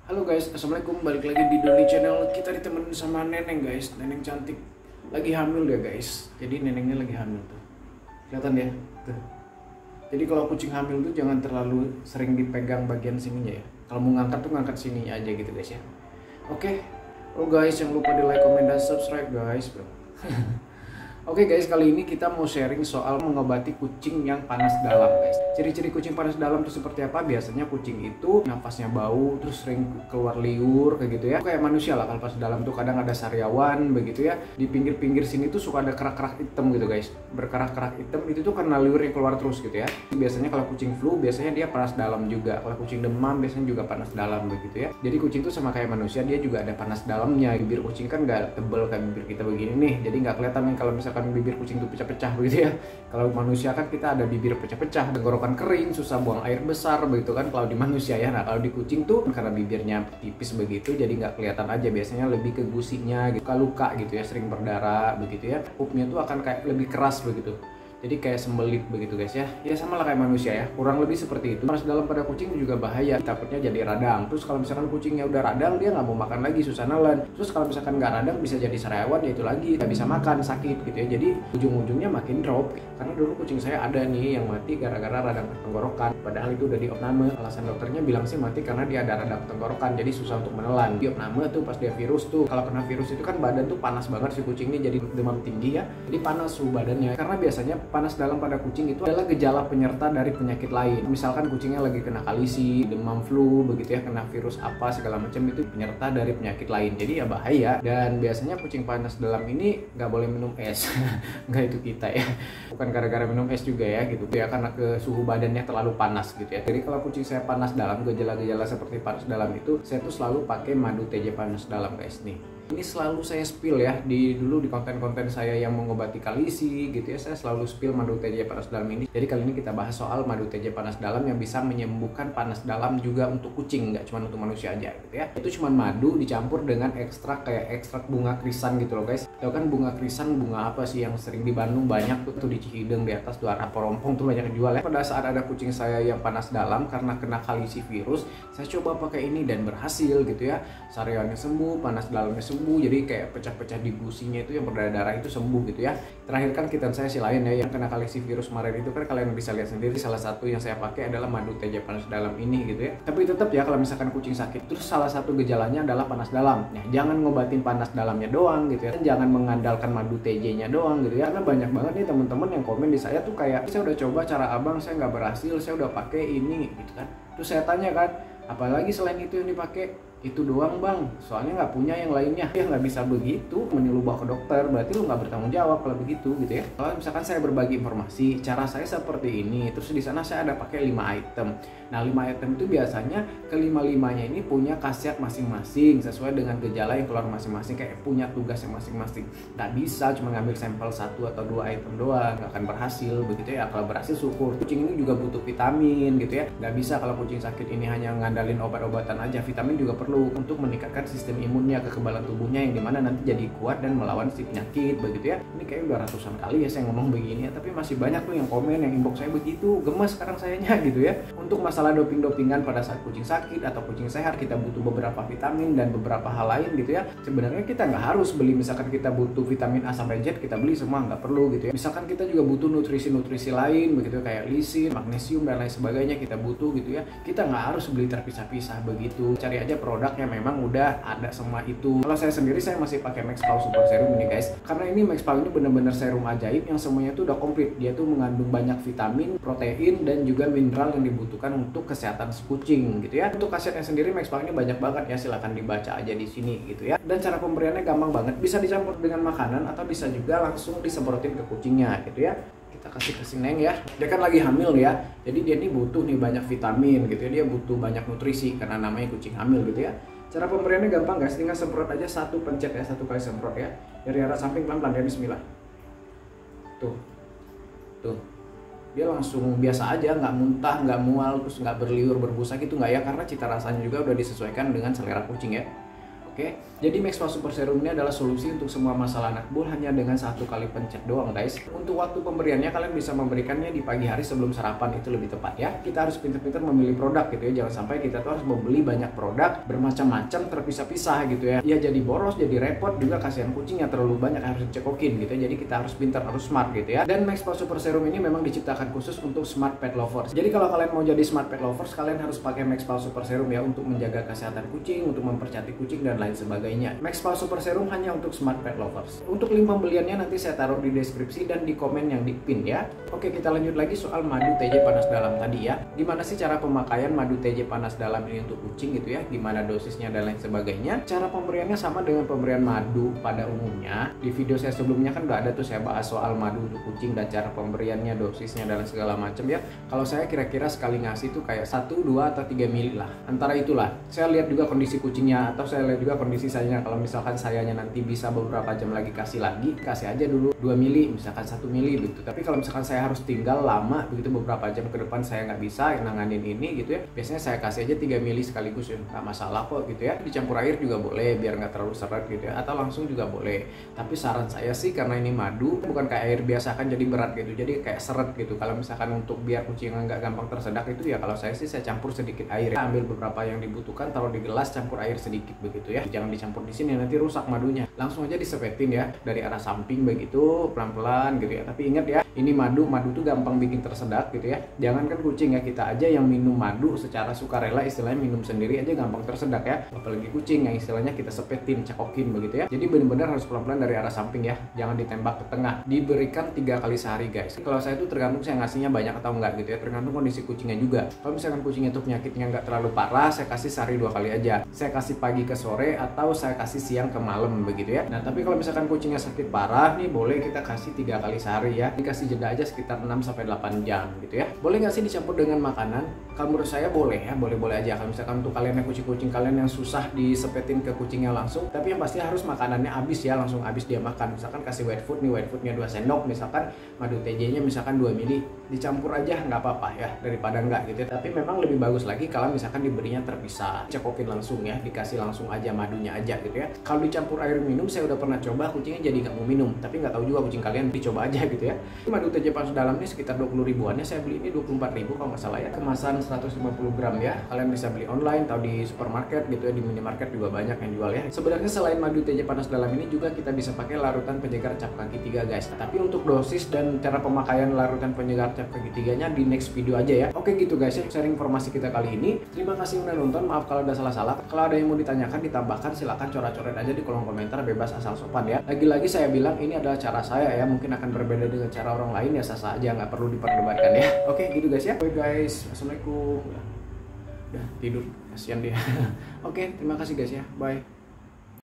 Halo guys, assalamualaikum. Balik lagi di Doni Channel. Kita ditemenin sama Neneng guys, Neneng cantik. Lagi hamil dia guys. Jadi nenengnya lagi hamil tuh. Kelihatan ya? Tuh. Jadi kalau kucing hamil tuh jangan terlalu sering dipegang bagian sininya ya. Kalau mau ngangkat tuh ngangkat sininya aja gitu guys ya. Oke. Oh guys, jangan lupa di like, comment, dan subscribe guys, bro. Oke guys, kali ini kita mau sharing soal mengobati kucing yang panas dalam guys. Ciri-ciri kucing panas dalam itu seperti apa? Biasanya kucing itu nafasnya bau, terus sering keluar liur kayak gitu ya. Kayak manusia lah kalau panas dalam tuh kadang ada sariawan begitu ya. Di pinggir-pinggir sini tuh suka ada kerak-kerak hitam gitu guys. Berkerak-kerak hitam itu tuh karena liur yang keluar terus gitu ya. Biasanya kalau kucing flu biasanya dia panas dalam juga. Kalau kucing demam biasanya juga panas dalam begitu ya. Jadi kucing tuh sama kayak manusia, dia juga ada panas dalamnya. Bibir kucing kan nggak tebel kayak bibir kita begini nih. Jadi nggak kelihatan nih kalau misalkan bibir kucing itu pecah-pecah begitu ya. Kalau manusia kan kita ada bibir pecah-pecah, tenggorokan kering, susah buang air besar begitu kan kalau di manusia ya. Nah kalau di kucing tuh karena bibirnya tipis begitu jadi nggak kelihatan aja, biasanya lebih ke gusinya gitu, luka gitu ya, sering berdarah begitu ya. Pupnya tuh akan kayak lebih keras begitu. Jadi kayak sembelit begitu guys ya. Ya sama lah kayak manusia ya, kurang lebih seperti itu. Panas dalam pada kucing juga bahaya, takutnya jadi radang. Terus kalau misalkan kucingnya udah radang, dia nggak mau makan lagi, susah nelen. Terus kalau misalkan nggak radang bisa jadi sariawan, ya itu lagi nggak bisa makan, sakit gitu ya. Jadi ujung-ujungnya makin drop. Karena dulu kucing saya ada nih yang mati gara-gara radang tenggorokan. Padahal itu udah diopname. Alasan dokternya bilang sih mati karena dia ada radang tenggorokan, jadi susah untuk menelan. Diopname tuh pas dia virus tuh. Kalau kena virus itu kan badan tuh panas banget si kucing ini, jadi demam tinggi ya. Jadi panas suhu badannya. Karena biasanya panas dalam pada kucing itu adalah gejala penyerta dari penyakit lain. Misalkan kucingnya lagi kena kalisi, demam flu, begitu ya, kena virus apa segala macam, itu penyerta dari penyakit lain. Jadi ya bahaya. Dan biasanya kucing panas dalam ini nggak boleh minum es. Nggak, itu kita ya. Bukan gara-gara minum es juga ya gitu ya, karena ke suhu badannya terlalu panas gitu ya. Jadi kalau kucing saya panas dalam, gejala-gejala seperti panas dalam itu, saya tuh selalu pakai madu TJ panas dalam guys nih. Ini selalu saya spill ya dulu di konten-konten saya yang mengobati kalisi gitu ya, saya selalu spill madu TJ panas dalam ini. Jadi kali ini kita bahas soal madu TJ panas dalam yang bisa menyembuhkan panas dalam juga untuk kucing, nggak cuma untuk manusia aja gitu ya. Itu cuma madu dicampur dengan ekstrak kayak ekstrak bunga krisan gitu loh guys. Tahu kan bunga krisan, bunga apa sih yang sering di Bandung banyak tuh di Cihideng di atas tuh arah Porompong tuh banyak dijual ya. Pada saat ada kucing saya yang panas dalam karena kena kalisi virus, saya coba pakai ini dan berhasil gitu ya. Sariannya sembuh, panas dalamnya sembuh, jadi kayak pecah-pecah di gusinya itu yang berdarah-darah itu sembuh gitu ya. Terakhir kan kitan saya si lain ya yang kena kalisi virus kemarin itu kan kalian bisa lihat sendiri, salah satu yang saya pakai adalah madu TJ panas dalam ini gitu ya. Tapi tetap ya kalau misalkan kucing sakit terus salah satu gejalanya adalah panas dalam, ya jangan ngobatin panas dalamnya doang gitu ya, dan jangan mengandalkan madu TJ-nya doang gitu ya. Karena banyak banget nih teman-teman yang komen di saya tuh kayak, saya udah coba cara abang, saya nggak berhasil, saya udah pakai ini gitu kan. Terus saya tanya kan, apalagi selain itu yang dipakai? Itu doang bang, soalnya nggak punya yang lainnya. Ya nggak bisa begitu, mending lu bawa ke dokter, berarti lu nggak bertanggung jawab kalau begitu gitu ya. Kalau misalkan saya berbagi informasi, cara saya seperti ini, terus di sana saya ada pakai 5 item. Nah 5 item itu biasanya kelima-limanya ini punya khasiat masing-masing sesuai dengan gejala yang keluar masing-masing, kayak punya tugas yang masing-masing. Nggak bisa cuma ngambil sampel 1 atau 2 item doang, nggak akan berhasil begitu ya. Kalau berhasil syukur. Kucing ini juga butuh vitamin gitu ya, nggak bisa kalau kucing sakit ini hanya ngandalin obat-obatan aja. Vitamin juga perlu untuk meningkatkan sistem imunnya, kekebalan tubuhnya yang dimana nanti jadi kuat dan melawan si penyakit begitu ya. Ini kayak udah ratusan kali ya saya ngomong begini ya, tapi masih banyak tuh yang komen, yang inbox saya begitu, gemes sekarang sayanya gitu ya. Untuk masalah doping-dopingan pada saat kucing sakit atau kucing sehat, kita butuh beberapa vitamin dan beberapa hal lain gitu ya. Sebenarnya kita nggak harus beli, misalkan kita butuh vitamin A sampai Z kita beli semua, nggak perlu gitu ya. Misalkan kita juga butuh nutrisi-nutrisi lain begitu, kayak lisin, magnesium dan lain sebagainya kita butuh gitu ya. Kita nggak harus beli terpisah-pisah begitu. Cari aja produk yang memang udah ada semua itu. Kalau saya sendiri saya masih pakai Maxpal Super Serum ini guys, karena ini Maxpal ini bener-bener serum ajaib yang semuanya tuh udah komplit. Dia tuh mengandung banyak vitamin, protein dan juga mineral yang dibutuhkan untuk kesehatan si kucing gitu ya. Untuk khasiatnya sendiri Maxpal ini banyak banget ya, silahkan dibaca aja di sini gitu ya. Dan cara pemberiannya gampang banget, bisa dicampur dengan makanan atau bisa juga langsung disemprotin ke kucingnya gitu ya. Kita kasih Neng ya, dia kan lagi hamil ya, jadi dia nih butuh nih banyak vitamin gitu ya, dia butuh banyak nutrisi karena namanya kucing hamil gitu ya. Cara pemberiannya gampang guys, tinggal semprot aja, satu pencet ya, satu kali semprot ya, dari arah samping pelan-pelan ya, bismillah. Tuh dia langsung biasa aja, nggak muntah, nggak mual, terus nggak berliur berbusa gitu nggak ya, karena cita rasanya juga udah disesuaikan dengan selera kucing ya. Oke, jadi Maxpa Super Serum ini adalah solusi untuk semua masalah anak bul hanya dengan 1 kali pencet doang guys. Untuk waktu pemberiannya kalian bisa memberikannya di pagi hari sebelum sarapan, itu lebih tepat ya. Kita harus pintar-pintar memilih produk gitu ya, jangan sampai kita tuh harus membeli banyak produk bermacam-macam terpisah-pisah gitu ya. Ya jadi boros, jadi repot, juga kasihan kucing yang terlalu banyak harus dicekokin gitu ya. Jadi kita harus pintar, harus smart gitu ya. Dan Maxpa Super Serum ini memang diciptakan khusus untuk smart pet lovers. Jadi kalau kalian mau jadi smart pet lovers, kalian harus pakai Maxpa Super Serum ya, untuk menjaga kesehatan kucing, untuk mempercantik kucing dan lain sebagainya. Maxpa Super Serum hanya untuk smart pet lovers. Untuk link pembeliannya nanti saya taruh di deskripsi dan di komen yang di pin ya. Oke, kita lanjut lagi soal madu TJ panas dalam tadi ya. Gimana sih cara pemakaian madu TJ panas dalam ini untuk kucing gitu ya? Gimana dosisnya dan lain sebagainya? Cara pemberiannya sama dengan pemberian madu pada umumnya. Di video saya sebelumnya kan udah ada tuh saya bahas soal madu untuk kucing dan cara pemberiannya, dosisnya dan segala macam ya. Kalau saya kira-kira sekali ngasih tuh kayak 1, 2 atau 3 mili lah. Antara itulah. Saya lihat juga kondisi kucingnya atau saya lihat juga kondisi sayanya. Kalau misalkan sayanya nanti bisa beberapa jam lagi kasih aja dulu 2 mili, misalkan 1 mili gitu. Tapi kalau misalkan saya harus tinggal lama begitu beberapa jam ke depan saya nggak bisa nanganin ini gitu ya, biasanya saya kasih aja 3 mili sekaligus ya, nggak masalah kok gitu ya. Dicampur air juga boleh biar nggak terlalu seret gitu ya, atau langsung juga boleh. Tapi saran saya sih, karena ini madu bukan kayak air biasa kan jadi berat gitu, jadi kayak seret gitu. Kalau misalkan untuk biar kucing nggak gampang tersedak itu ya, kalau saya sih saya campur sedikit air ya. Ambil beberapa yang dibutuhkan, taruh di gelas, campur air sedikit begitu ya. Jangan dicampur di sini, nanti rusak madunya. Langsung aja disepetin ya dari arah samping begitu, pelan-pelan gitu ya. Tapi ingat ya, ini madu tuh gampang bikin tersedak gitu ya. Jangankan kucing ya, kita aja yang minum madu secara sukarela, istilahnya minum sendiri aja gampang tersedak ya. Apalagi kucing yang istilahnya kita sepetin, cekokin begitu ya. Jadi benar-benar harus pelan-pelan dari arah samping ya. Jangan ditembak ke tengah. Diberikan 3 kali sehari guys. Kalau saya tuh tergantung saya ngasihnya banyak atau enggak gitu ya. Tergantung kondisi kucingnya juga. Kalau misalkan kucingnya tuh penyakitnya nggak terlalu parah, saya kasih sehari 2 kali aja. Saya kasih pagi ke sore atau saya kasih siang ke malam begitu ya. Nah tapi kalau misalkan kucingnya sakit parah nih, boleh kita kasih 3 kali sehari ya. Dikasih jeda aja sekitar 6-8 jam gitu ya. Boleh nggak sih dicampur dengan makanan? Kalau menurut saya boleh ya, boleh-boleh aja. Kalau misalkan untuk kalian yang kucing-kucing kalian yang susah disepetin ke kucingnya langsung, tapi yang pasti harus makanannya habis ya, langsung habis dia makan. Misalkan kasih white food nih, white foodnya 2 sendok, misalkan madu TJ-nya misalkan 2 mili, dicampur aja nggak apa-apa ya, daripada nggak gitu ya. Tapi memang lebih bagus lagi kalau misalkan diberinya terpisah, cekokin langsung ya, dikasih langsung aja madunya aja gitu ya. Kalau dicampur air minum saya udah pernah coba, kucingnya jadi nggak mau minum, tapi nggak tahu juga kucing kalian, dicoba aja gitu ya. Madu TJ panas dalam ini sekitar 20 ribuan ya, saya beli ini 24.000 kalau nggak salah ya. Kemasan 150 gram ya, kalian bisa beli online atau di supermarket gitu ya, di minimarket juga banyak yang jual ya. Sebenarnya selain madu TJ panas dalam ini juga kita bisa pakai larutan penyegar cap kaki 3 guys. Tapi untuk dosis dan cara pemakaian larutan penyegar cap kaki 3-nya di next video aja ya. Oke gitu guys ya, sharing informasi kita kali ini. Terima kasih udah nonton, maaf kalau ada salah-salah. Kalau ada yang mau ditanyakan, ditambahkan, silahkan coret-coret aja di kolom komentar, bebas asal sopan ya. Lagi-lagi saya bilang ini adalah cara saya ya, mungkin akan berbeda dengan cara orang lain ya, sah-sah aja, nggak perlu diperdebatkan ya. Oke gitu guys ya. Oke guys, assalamualaikum. Udah tidur, kasihan dia. Oke, terima kasih guys ya, bye.